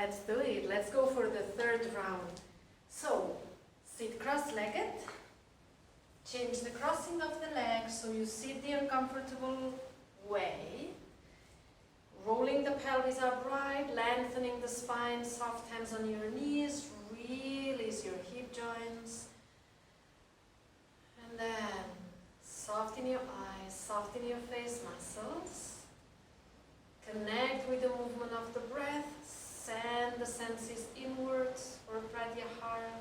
Let's do it. Let's go for the third round. So, sit cross-legged. Change the crossing of the legs so you sit the uncomfortable way. Rolling the pelvis upright, lengthening the spine, soft hands on your knees, release your hip joints. And then, soften your eyes, soften your face muscles. Connect with the movement of the breath. Send the senses inwards for Pratyahara.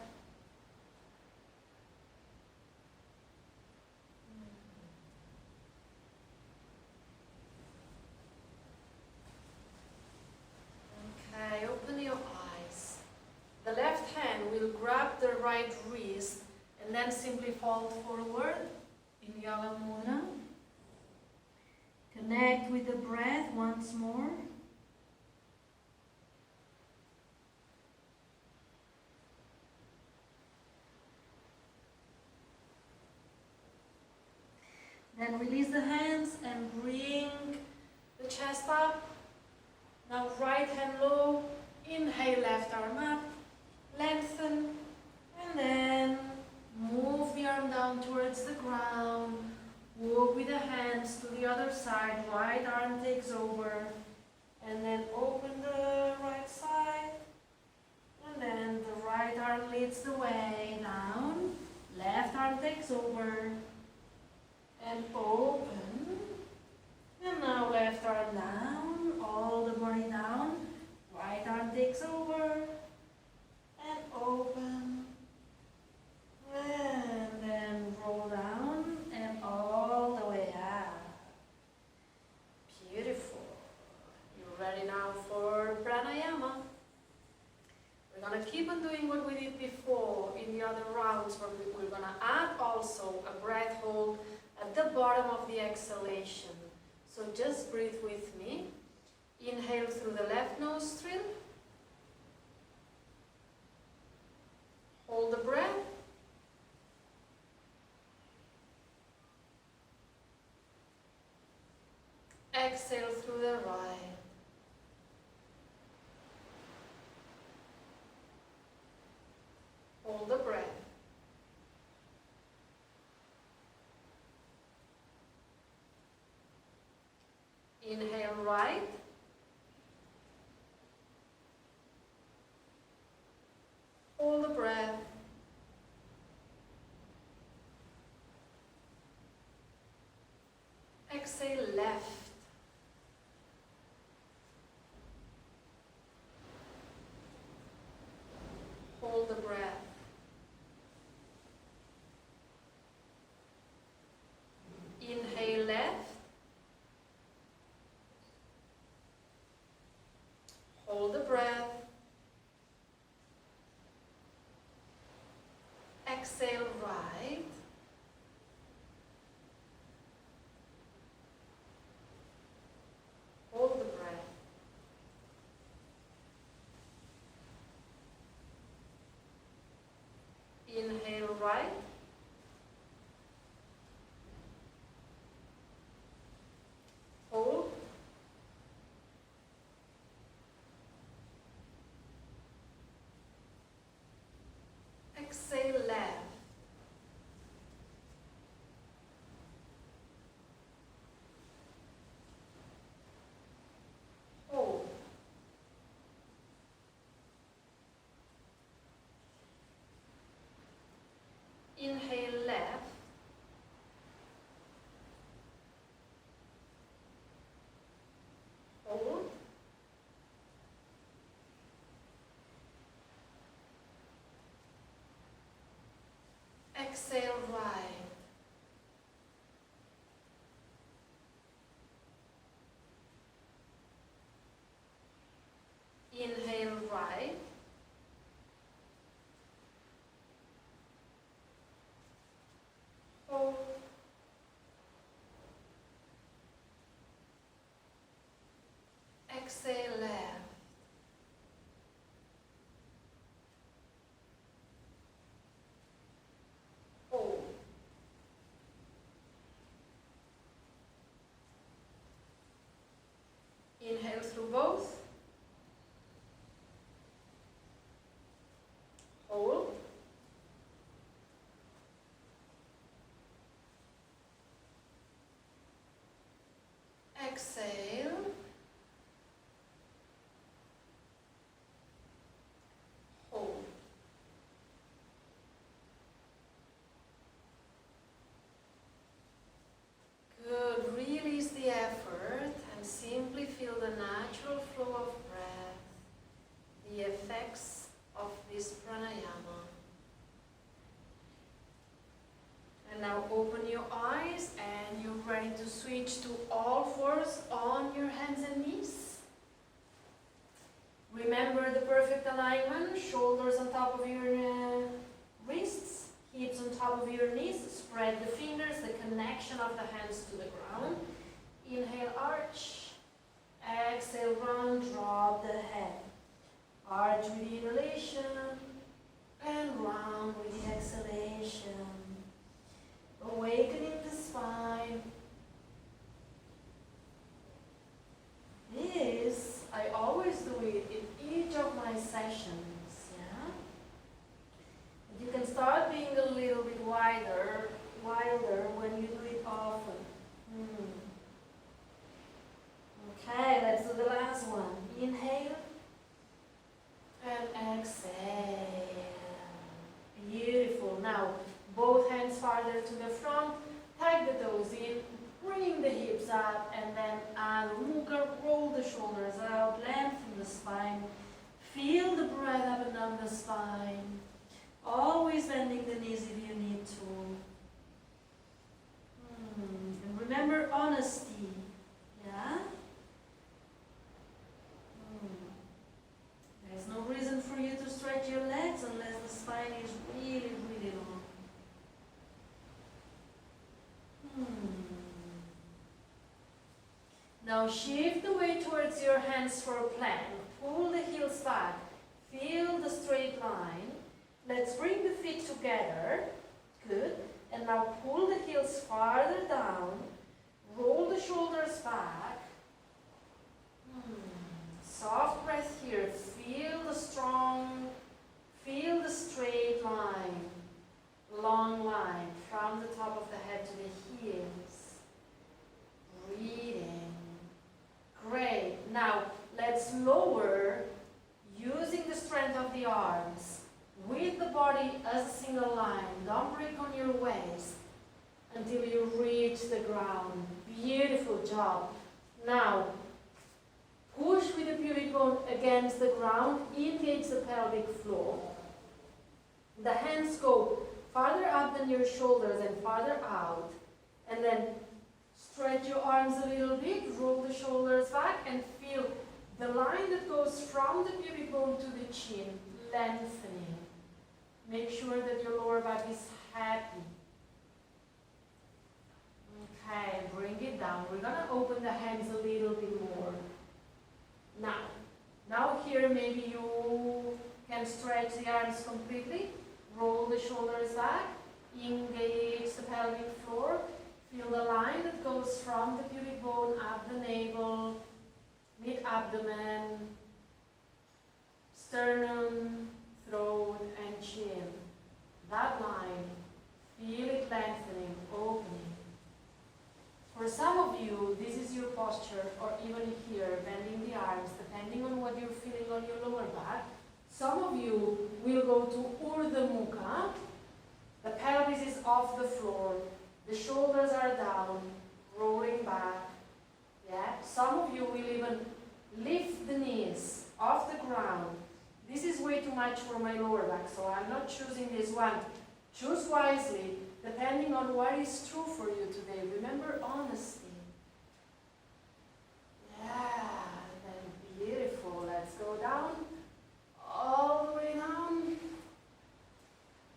Okay, open your eyes. The left hand will grab the right wrist and then simply fold forward in Yoga Mudra. Connect with the breath once more. Then release the hands and bring the chest up. Now right hand low, inhale left arm up, lengthen, and then move the arm down towards the ground. Walk with the hands to the other side, right arm takes over, and then open the right side, and then the right arm leads the way down, left arm takes over, and open, and now left arm down, all the body down, right arm takes over, and open, and then roll down, and all the way up. Beautiful. You're ready now for pranayama. We're going to keep on doing what we did before in the other rounds, where we're going to add also a breath hold at the bottom of the exhalation. So just breathe with me. Inhale through the left nostril. Hold the breath. Exhale through the right. Hold the breath. Inhale right. Hold the breath. Exhale left. Hold the breath. Inhale left. Hold the breath. Exhale right. Hold the breath. Inhale right. Hold. Exhale left. Hold. Inhale left. Hold. Exhale right. Inhale right. Hold. Exhale left. Hold. Inhale through both. exhale. Hold. Good. Release the effort and simply feel the natural flow of breath, the effects of this pranayama. And now open your eyes and you're ready to switch to all fours on your hands and knees. Remember the perfect alignment, shoulders on top of your wrists, hips on top of your knees. Spread the fingers, the connection of the hands to the ground. Inhale, arch. Exhale, round, drop the head. Arch with the inhalation and round with the exhalation. Awakening the spine. This, I always do it in each of my sessions, yeah? You can start being a little bit wilder when you do it often. Okay, let's do the last one. Inhale and exhale. Beautiful. Now, both hands farther to the front, tuck the toes in, bring the hips up, and then Adho Mukha, roll the shoulders out, lengthen the spine, feel the breath up and down the spine, always bending the knees if you need to. And remember honesty, yeah? There's no reason for you to stretch your legs unless the spine is really, really long. Now shift the weight towards your hands for a plank. Pull the heels back. Feel the straight line. Let's bring the feet together. Good. And now pull the heels farther down. Roll the shoulders back. Soft breath here. Feel the straight line. Long line from the top of the head to the heels. Breathing. Great. Now let's lower using the strength of the arms with the body as a single line. Don't break on your waist until you reach the ground. Beautiful job. Now push with the pubic bone against the ground. Engage the pelvic floor. The hands go farther up than your shoulders and farther out. And then stretch your arms a little bit, roll the shoulders back, and feel the line that goes from the pubic bone to the chin, lengthening. Make sure that your lower back is happy. Okay, bring it down. We're going to open the hands a little bit more. Now here maybe you can stretch the arms completely. Roll the shoulders back, engage the pelvic floor. Feel the line that goes from the pubic bone up the navel, mid-abdomen, sternum, throat, and chin. That line, feel it lengthening, opening. For some of you, this is your posture, or even here, bending the arms, depending on what you're feeling on your lower back. Some of you will go to Urdhva Mukha. The pelvis is off the floor. The shoulders are down, rolling back. Yeah. Some of you will even lift the knees off the ground. This is way too much for my lower back, so I'm not choosing this one. Choose wisely, depending on what is true for you today. Remember honesty. Yeah, then beautiful. Let's go down, all the way down.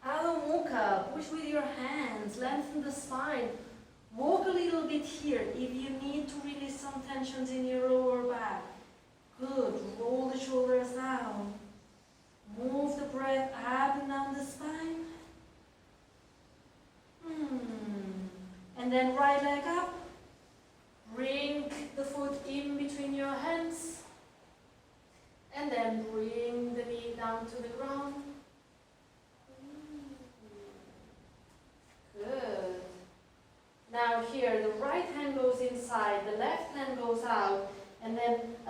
Adho Mukha, push with your hands, lengthen the spine. Walk a little bit here if you need to release some tensions in your lower back. Good, roll the shoulders down. Move the breath up and down the spine. And then right leg up. Bring the foot in between your hands. And then bring the knee down to the ground. Good. Now here, the right hand goes inside, the left hand goes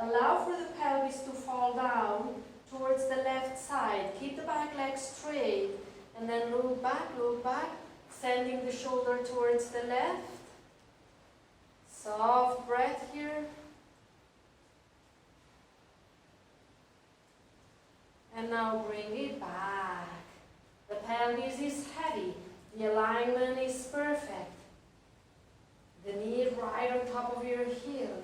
Allow for the pelvis to fall down towards the left side. Keep the back leg straight and then look back, sending the shoulder towards the left. Soft breath here. And now bring it back. The pelvis is heavy. The alignment is perfect. The knee right on top of your heel.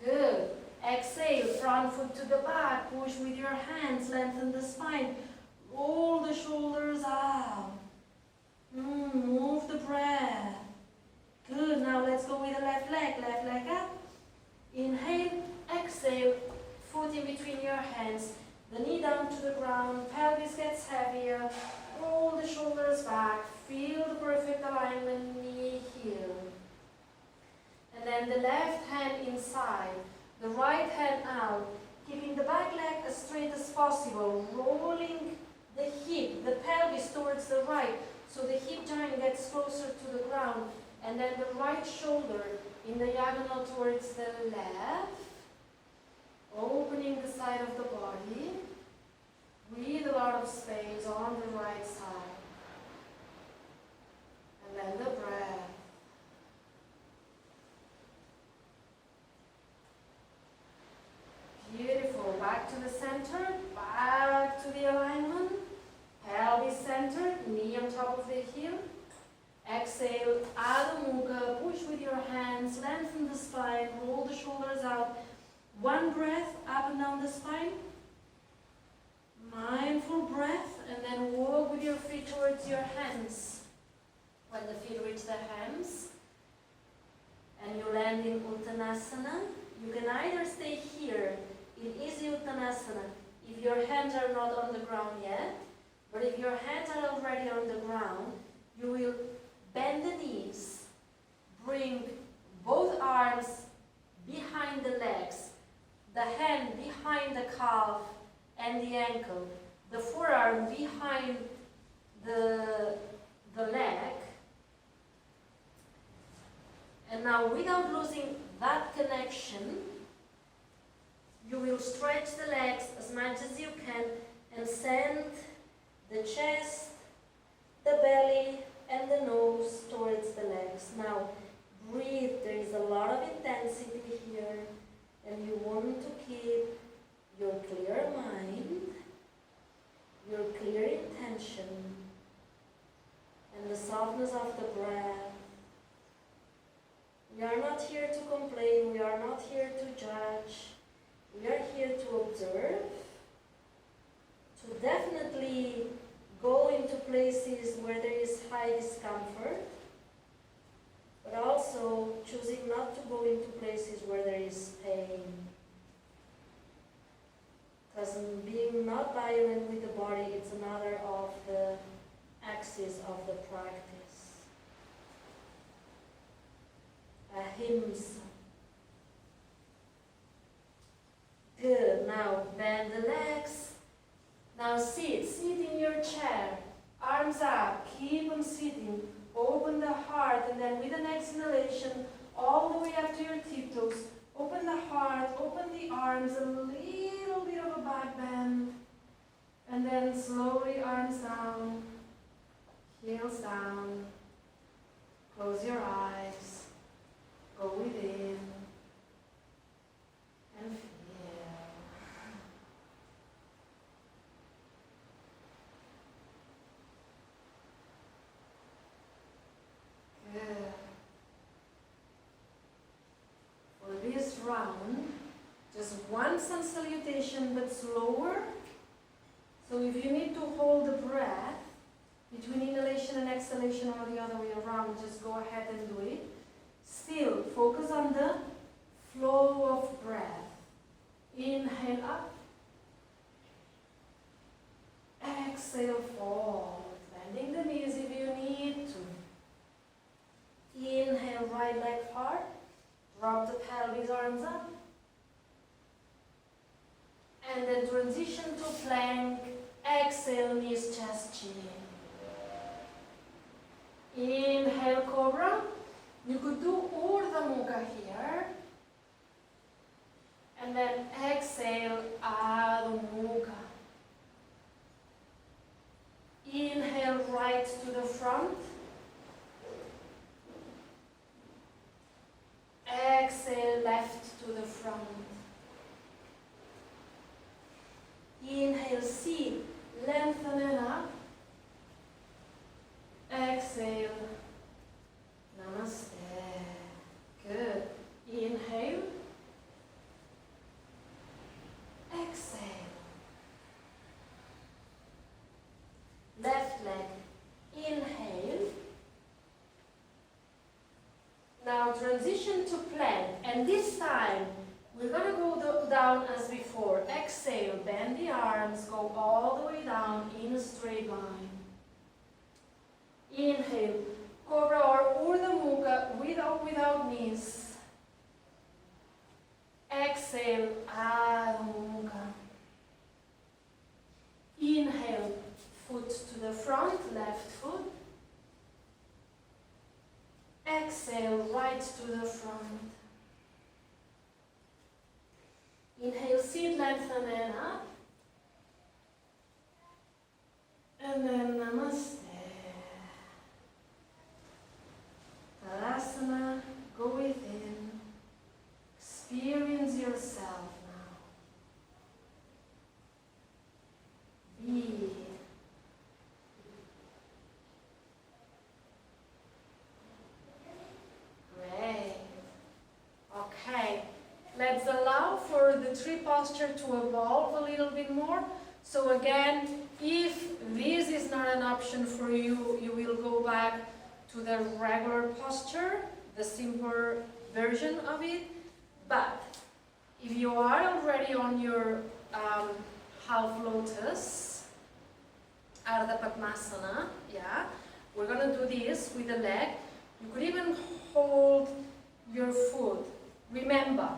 Good. Exhale, front foot to the back. Push with your hands, lengthen the spine. Roll the shoulders out. Move the breath. Good. Now let's go with the left leg up. Inhale, exhale, foot in between your hands. The knee down to the ground, pelvis gets heavier. Roll the shoulders back. Feel the perfect alignment, knee, heel. And then the left hand inside, the right hand out, keeping the back leg as straight as possible, rolling the hip, the pelvis towards the right, so the hip joint gets closer to the ground, and then the right shoulder in diagonal towards the left, opening the side of the body. Breathe a lot of space on the right side. And then the breath. Beautiful. Back to the center, back to the alignment. Pelvis centered, knee on top of the heel. Exhale, Adho Mukha, push with your hands, lengthen the spine, roll the shoulders out. One breath up and down the spine. Mindful breath, and then walk with your feet towards your hands. When the feet reach the hands, and you land in Uttanasana, you can either stay here in Easy Uttanasana if your hands are not on the ground yet, but if your hands are already on the ground, you will bend the knees, bring both arms behind the legs, the hand behind the calf and the ankle, the forearm behind the leg. And now, without losing that connection, you will stretch the legs as much as you can and send the chest, the belly, and the nose towards the legs. Now, breathe. There is a lot of intensity here, and you want to keep your clear mind, your clear intention, and the softness of the breath. We are not here to complain, we are not here to judge, we are here to observe, to definitely go into places where there is high discomfort, but also choosing not to go into places where there is pain. Because being not violent with the body is another of the axis of the practice. Ahimsa. Good. Now bend the legs. Now sit. Sit in your chair. Arms up. Keep on sitting. Open the heart, and then with an exhalation, all the way up to your tiptoes. Open the heart, open the arms, a little bit of a back bend, and then slowly arms down, heels down. Close your eyes, go within, and feel. Good. For this round, just one sun salutation but slower. So if you need to hold the breath between inhalation and exhalation or the other way around, just go ahead and do it. Still, focus on the flow of breath. Inhale up. Exhale forward. Bending the knees if you need to. Inhale, right leg hard. Drop the pelvis, arms up. And then transition to plank. Exhale, knees, chest, chin. Inhale, cobra. You could do Urdhva Mukha here. And then exhale, Adho Mukha. Inhale right to the front. Exhale left to the front. Inhale, seat, lengthen it up. Exhale, Namaste. Good. Inhale. Exhale. Left leg. Inhale. Now transition to plank. And this time, we're going to go down as before. Exhale, bend the arms, go all the way down in a straight line. Inhale, Cobra or Urdhva Mukha with or without knees. Exhale, Adho Mukha. Inhale, foot to the front, left foot. Exhale, right to the front. Inhale, seat, lengthen and up. And then Namaste. Padmasana, go within. Experience yourself now. Be. Great. Okay. Let's allow for the tree posture to evolve a little bit more. So again, if this is not an option for you, you will go back to the regular posture, the simpler version of it. But if you are already on your half lotus, Ardha Padmasana, yeah, we're going to do this with the leg. You could even hold your foot. Remember,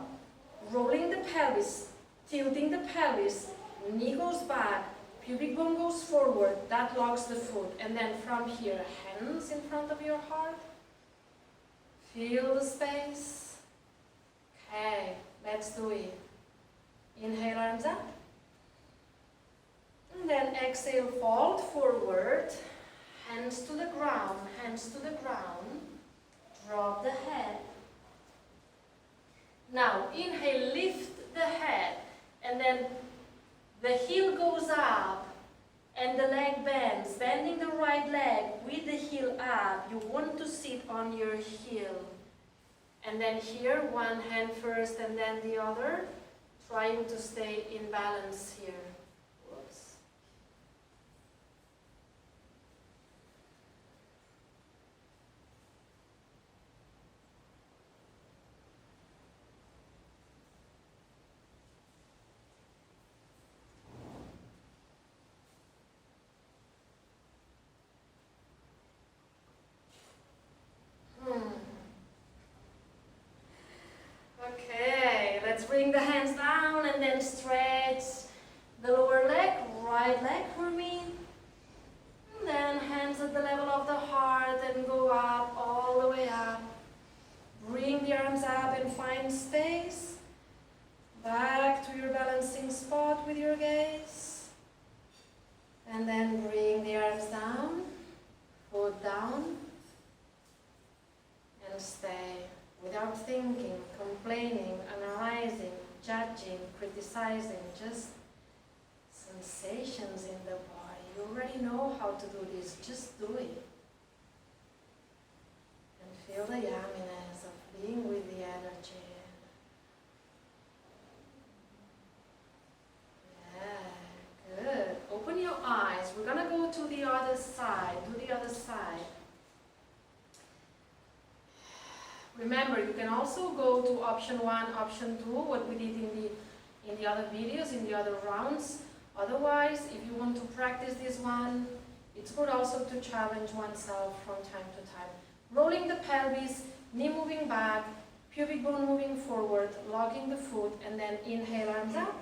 rolling the pelvis, tilting the pelvis, knee goes back, pubic bone goes forward, that locks the foot. And then from here, hands in front of your heart. Feel the space. Okay, let's do it. Inhale, arms up. And then exhale, fold forward. Hands to the ground, hands to the ground. Drop the head. Now, inhale, lift the head. And then the heel goes up. And the leg bends. Bending the right leg with the heel up. You want to sit on your heel. And then here, one hand first and then the other, trying to stay in balance here. Whoops. Okay, let's bring the hands down and then stretch the lower leg, right leg for me. And then hands at the level of the heart and go up, all the way up. Bring the arms up and find space. Back to your balancing spot with your gaze. And then bring the arms down, foot down, and stay. Without thinking, complaining, analyzing, judging, criticizing, just sensations in the body. You already know how to do this, just do it. And feel the yumminess of being with the energy. Yeah, good. Open your eyes. We're going to go to the other side. Do the other side. Remember, you can also go to option 1, option 2, what we did in the other videos, in the other rounds. Otherwise, if you want to practice this one, it's good also to challenge oneself from time to time. Rolling the pelvis, knee moving back, pubic bone moving forward, locking the foot, and then inhale, arms up.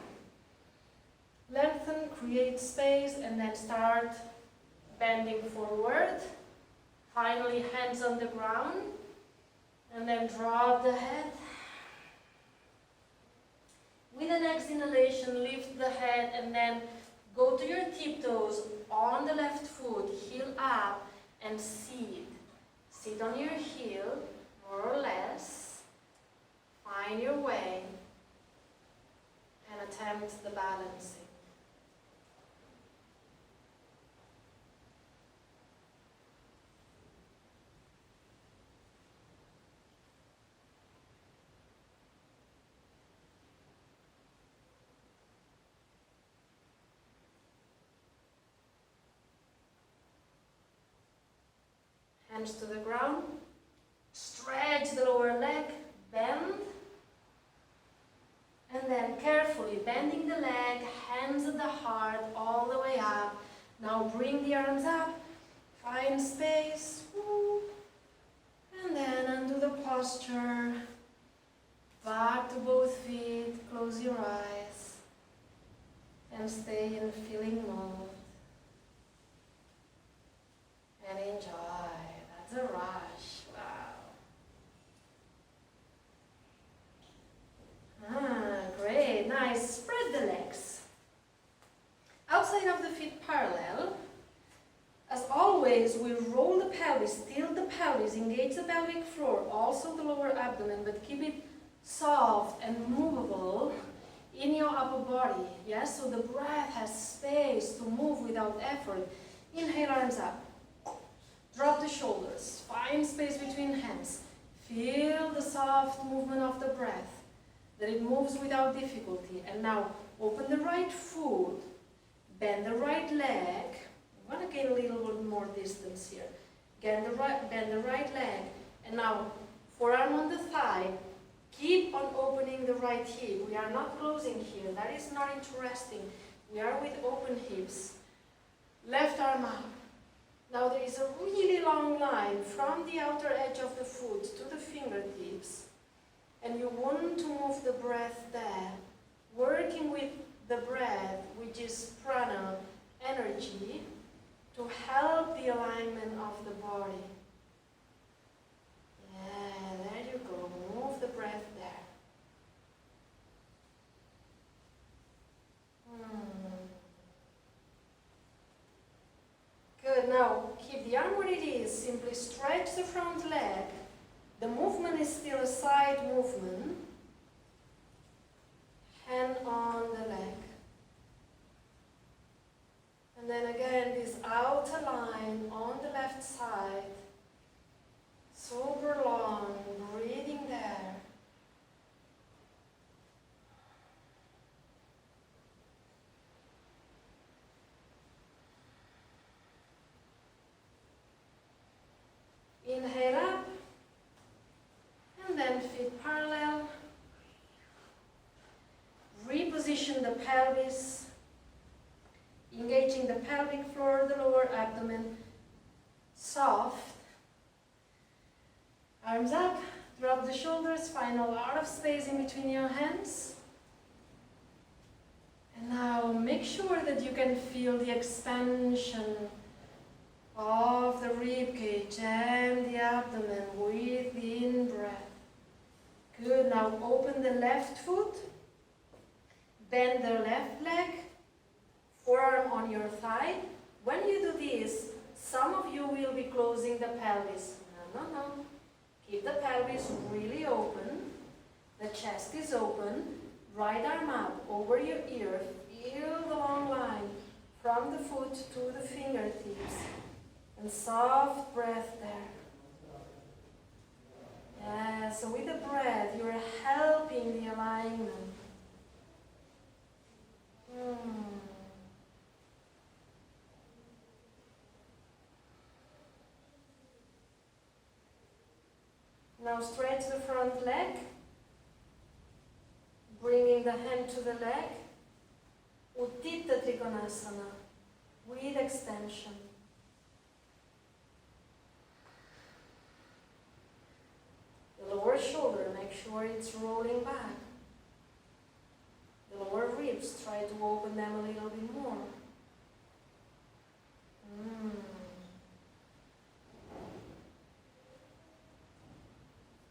Lengthen, create space, and then start bending forward. Finally, hands on the ground. And then drop the head. With the next inhalation, lift the head and then go to your tiptoes on the left foot, heel up, and sit. Sit on your heel, more or less. Find your way and attempt the balancing. Hands to the ground. Stretch the lower leg, bend. And then carefully bending the leg, hands at the heart, all the way up. Now bring the arms up, find space. And then undo the posture. Back to both feet, close your eyes. And stay in feeling mode. And enjoy. That's a rush. Wow. Great. Nice. Spread the legs. Outside of the feet parallel. As always, we roll the pelvis, tilt the pelvis, engage the pelvic floor, also the lower abdomen, but keep it soft and movable in your upper body. Yes, so the breath has space to move without effort. Inhale, arms up. Drop the shoulders. Find space between hands. Feel the soft movement of the breath, that it moves without difficulty. And now open the right foot, bend the right leg. I'm going to gain a little bit more distance here. Bend the right leg. And now forearm on the thigh. Keep on opening the right hip. We are not closing here. That is not interesting. We are with open hips. Left arm up. Now there is a really long line from the outer edge of the foot to the fingertips. And you want to move the breath there. Working with the breath, which is prana, energy, to help the alignment of the body. Yeah, there you go. Move the breath there. Good. Now, keep the arm where it is. Simply stretch the front leg. The movement is still a side movement. Hand on the leg. And then again, this outer line on the left side. Super long, breathing there. Inhale up, and then feet parallel. Reposition the pelvis, engaging the pelvic floor, the lower abdomen, soft. Arms up, drop the shoulders, find a lot of space in between your hands. And now make sure that you can feel the expansion of the rib cage and the abdomen with the in-breath. Good. Now open the left foot, bend the left leg, forearm on your thigh. When you do this, some of you will be closing the pelvis. No. Keep the pelvis really open. The chest is open. Right arm up over your ear. Feel the long line from the foot to the fingertips. And soft breath there. Yeah, so with the breath, you're helping the alignment. Now stretch the front leg, bringing the hand to the leg. Utthita Trikonasana, with extension. The lower shoulder, make sure it's rolling back. The lower ribs, try to open them a little bit more.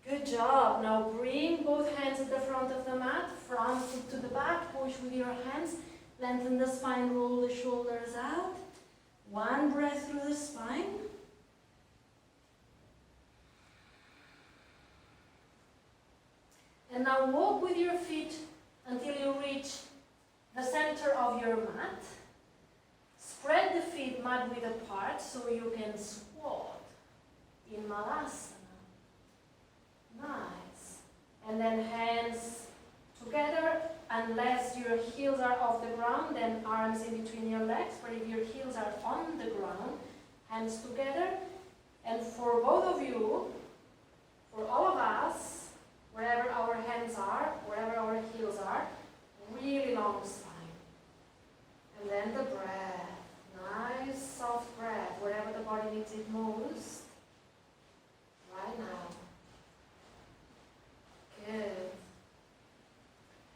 Good job. Now bring both hands at the front of the mat, front foot to the back. push with your hands. Lengthen the spine, roll the shoulders out. One breath through the spine. And now walk with your feet until you reach the center of your mat. Spread the feet mat width apart so you can squat in Malasana. Nice. And then hands together, unless your heels are off the ground, then arms in between your legs. But if your heels are on the ground, hands together. And for both of you, for all of us, wherever our hands are, wherever our heels are, really long spine. And then the breath. Nice, soft breath. Wherever the body needs it most. Right now. Good.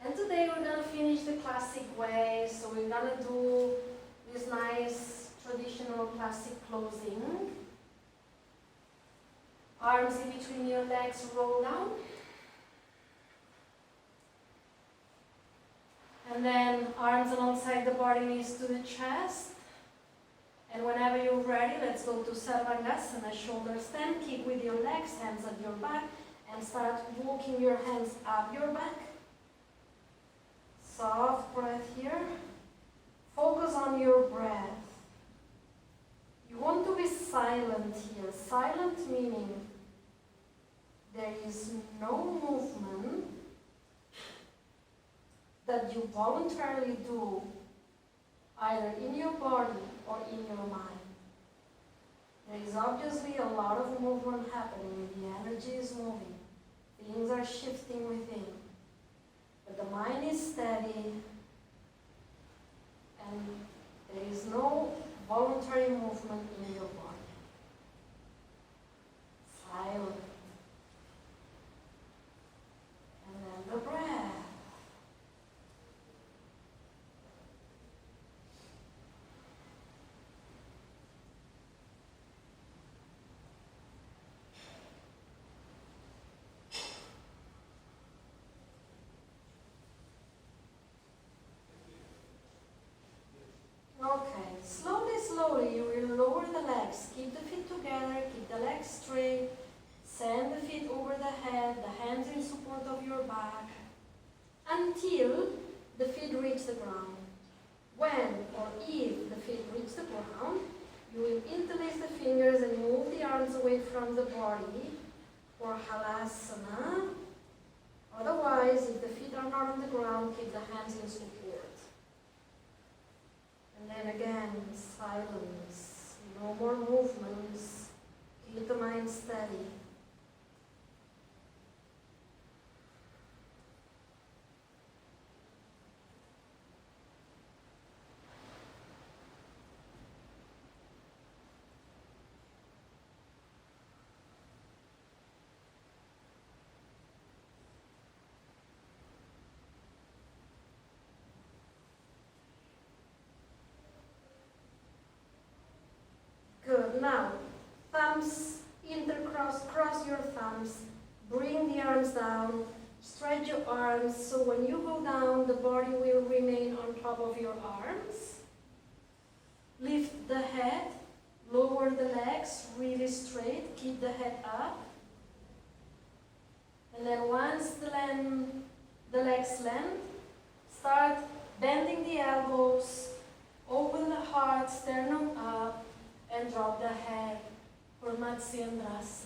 And today we're going to finish the classic way. So we're going to do this nice traditional classic closing. Arms in between your legs, roll down. And then arms alongside the body, knees to the chest. And whenever you're ready, let's go to Sarvangasana, shoulder stand. Keep with your legs, hands at your back, and start walking your hands up your back. Soft breath here. Focus on your breath. You want to be silent here. Silent meaning there is no movement that you voluntarily do either in your body or in your mind. There is obviously a lot of movement happening. The energy is moving. Things are shifting within. But the mind is steady and there is no voluntary movement in your body. Silent. And then the breath. Okay, slowly you will lower the legs. Keep the feet together, keep the legs straight. Send the feet over the head, the hands in support of your back, until the feet reach the ground. When or if the feet reach the ground, you will interlace the fingers and move the arms away from the body for Halasana. Otherwise, if the feet are not on the ground, keep the hands in support. And then again, silence. No more movements. Keep the mind steady. Good. Now, thumbs intercross, cross your thumbs, bring the arms down, stretch your arms so when you go down, the body will remain on top of your arms. Lift the head, lower the legs really straight, keep the head up. And then once the legs land, start bending the elbows, open the heart, sternum up, and drop the head for Matsyendrasana.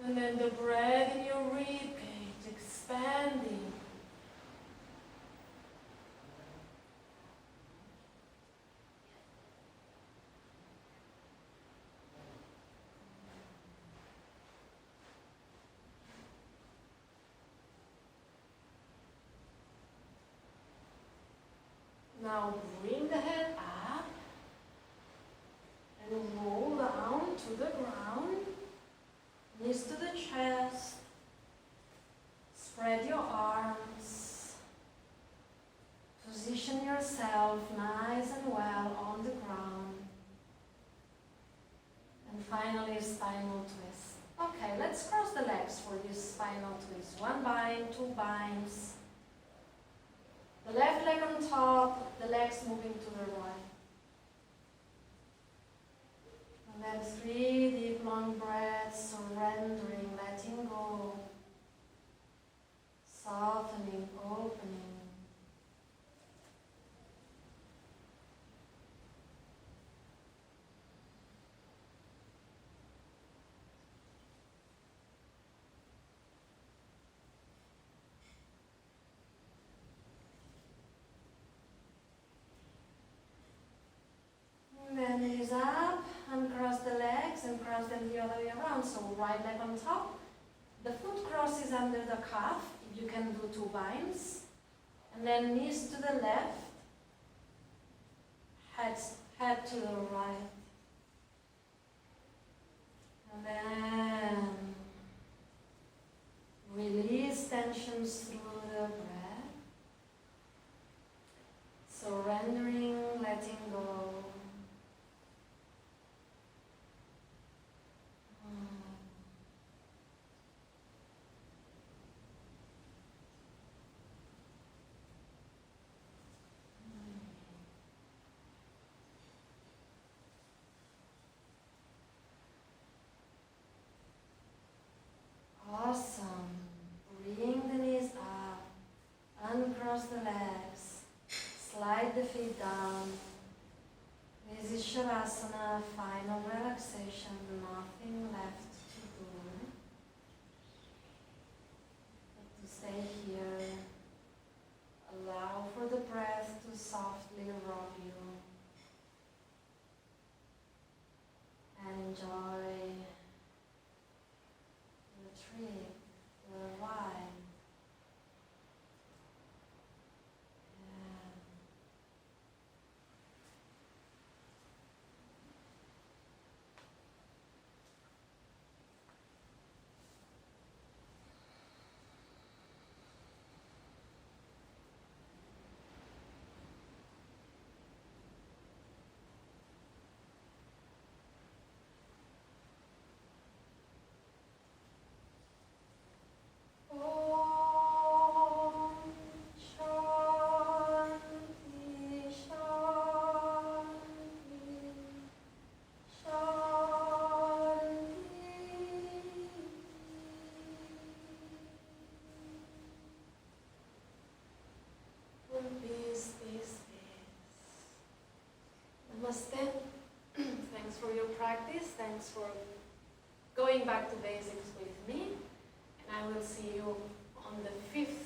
And then the breath in your rib cage, expanding. Now bring the head up and roll down to the ground, knees to the chest, spread your arms, position yourself nice and well on the ground, and finally spinal twist. Okay, let's cross the legs for this spinal twist. One bind, two binds. legs moving to the right. And then 3 deep long breaths, surrendering, letting go, softening, opening. Then knees up, uncross the legs and cross them the other way around. So right leg on top, the foot crosses under the calf. You can do 2 binds. And then knees to the left, head to the right. And then release tensions through the breath. Surrendering, letting go. Awesome. Bring the knees up, uncross the legs, slide the feet down. This is Shavasana, final relaxation, nothing left to do. But to stay here, allow for the breath to softly rob you and enjoy trip, the ride. Namaste. Thanks for your practice. Thanks for going back to basics with me. And I will see you on the 5th